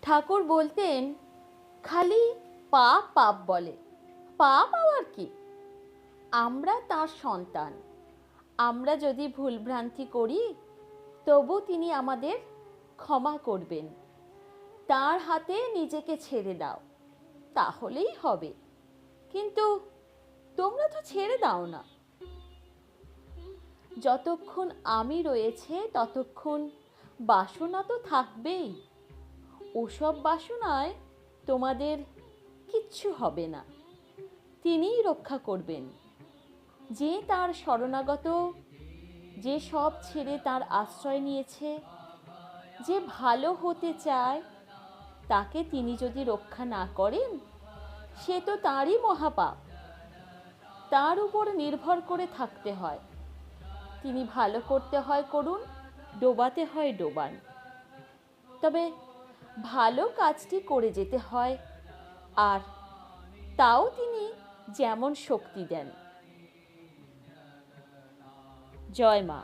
ঠাকুর বলতেন, খালি পাপ পাপ বলে। পাপ আবার কি? আমরা তার সন্তান। আমরা যদি ভুলভ্রান্তি করি তবু তিনি আমাদের ক্ষমা করবেন। তার হাতে নিজেকে ছেড়ে দাও, তাহলেই হবে। কিন্তু তোমরা তো ছেড়ে দাও না। যতক্ষণ আমি রয়েছে ততক্ষণ বাসনা তো থাকবেই। ওসব বাসনায় তোমাদের কিচ্ছু হবে না। তিনিই রক্ষা করবেন। যে তার শরণাগত, যে সব ছেড়ে তার আশ্রয় নিয়েছে, যে ভালো হতে চায়, তাকে তিনি যদি রক্ষা না করেন সে তো তারই মহাপাপ। তার উপর নির্ভর করে থাকতে হয়। তিনি ভালো করতে হয় করুন, ডোবাতে হয় ডোবান। তবে ভালো কাজটি করে যেতে হয়, আর তাও তিনি যেমন শক্তি দেন। জয় মা।